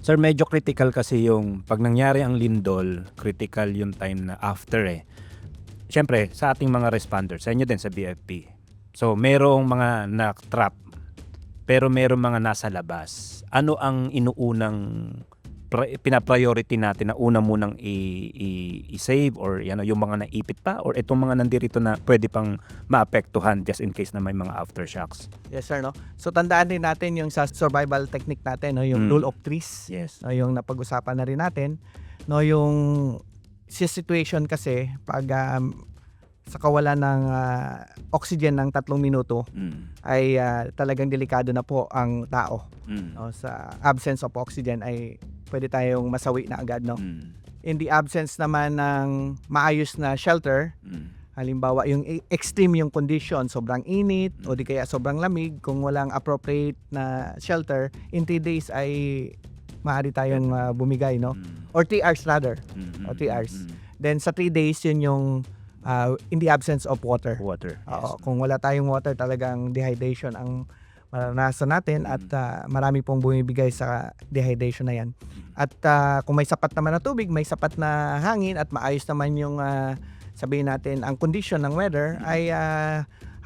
Sir, medyo critical kasi yung pag nangyari ang lindol, critical yung time na after eh. Siyempre, sa ating mga responders, sa inyo din sa BFP. So, merong mga na-trap, pero merong mga nasa labas. Ano ang inuunang pina-priority natin na una munang i-save or yung mga naipit pa or itong mga nandirito na pwede pang maapektuhan just in case na may mga aftershocks? Yes sir, no? So tandaan din natin yung sa survival technique natin, no, yung rule of threes. Yes. No, yung napag-usapan na rin natin, no, yung situation kasi pag sa kawalan ng oxygen ng 3 minuto ay talagang delikado na po ang tao. No, sa absence of oxygen ay pwede tayong masawi na agad, no. In the absence naman ng maayos na shelter, halimbawa yung extreme yung condition, sobrang init o di kaya sobrang lamig, kung walang appropriate na shelter, in 3 days ay maaari tayong bumigay, no? Or 3 hours rather. O 3 hours. Then sa 3 days yun yung in the absence of water. Water. Yes. Oo, kung wala tayong water, talagang dehydration ang maranasan natin at marami pong bumibigay sa dehydration na yan. At kung may sapat naman na tubig, may sapat na hangin at maayos naman yung sabihin natin ang condition ng weather ay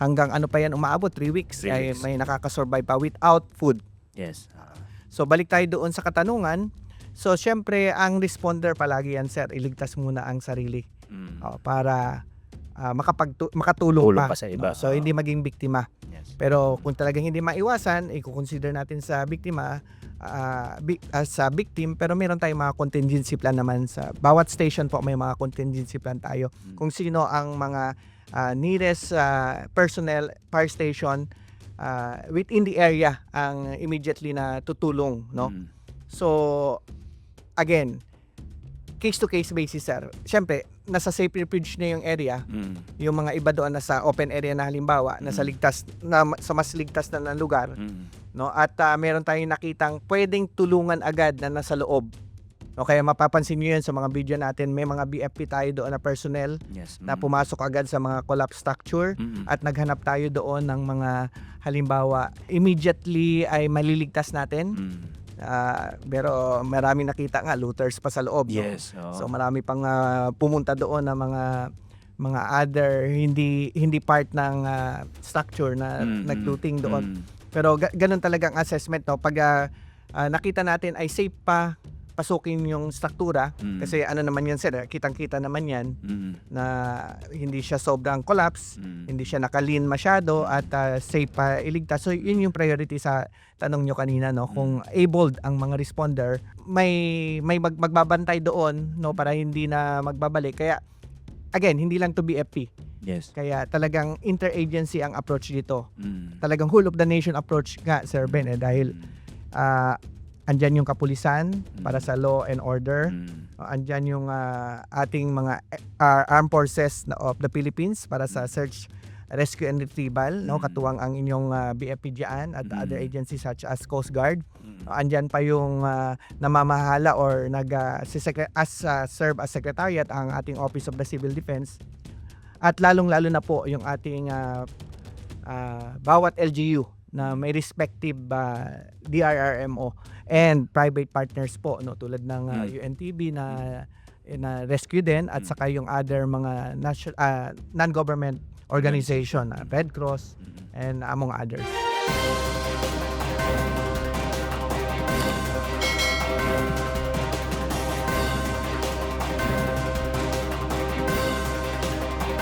hanggang ano pa yan umaabot, 3 weeks, 3 ay weeks. may nakakasurvive pa without food. Yes. So balik tayo doon sa katanungan. So syempre ang responder palagi yan sir, iligtas muna ang sarili para makatulong Tulong pa. pa sa iba. So hindi maging biktima. Yes. Pero kung talagang hindi maiwasan, i-consider natin sa biktima, sa victim, pero meron tayong mga contingency plan naman sa bawat station po, may mga contingency plan tayo. Kung sino ang mga nearest personnel, fire station within the area ang immediately na tutulong, no? So again, case to case basis sir. Siyempre, nasa safe refuge na yung area. Yung mga iba doon nasa open area na halimbawa, nasa ligtas na sa mas ligtas na lugar, no? At meron tayong nakitang pwedeng tulungan agad na nasa loob. No, kaya mapapansin niyo 'yan sa mga video natin, may mga BFP tayo doon na personnel Yes. na pumasok agad sa mga collapse structure at naghanap tayo doon ng mga halimbawa immediately ay maliligtas natin. Pero maraming nakita nga looters pa sa loob. Yes. No? So marami pang pumunta doon na mga other hindi part ng structure na naglooting doon. Pero ganun talagang assessment, no, pag nakita natin ay safe pa pasukin yung struktura kasi ano naman yan sir, kitang-kita naman yan na hindi siya sobrang collapse, hindi siya nakalin masyado at safe pa iligtas. So yun yung priority sa tanong nyo kanina, no, kung abled ang mga responder, may magbabantay doon, no, para hindi na magbabalik. Kaya again, hindi lang to BFP. Yes. Kaya talagang interagency ang approach dito. Talagang whole of the nation approach nga Sir Ben, dahil andyan yung kapulisan para sa law and order. Andyan yung ating mga armed forces of the Philippines para sa search, rescue and retrieval, no, katuwang ang inyong BFP diyan at other agencies such as Coast Guard. Andyan pa yung namamahala or serve as secretariat ang ating Office of the Civil Defense. At lalong-lalo na po yung ating bawat LGU na may respective DRRMO and private partners po, no, tulad ng UNTB na rescue din at saka yung other mga non-government organization, Red Cross and among others.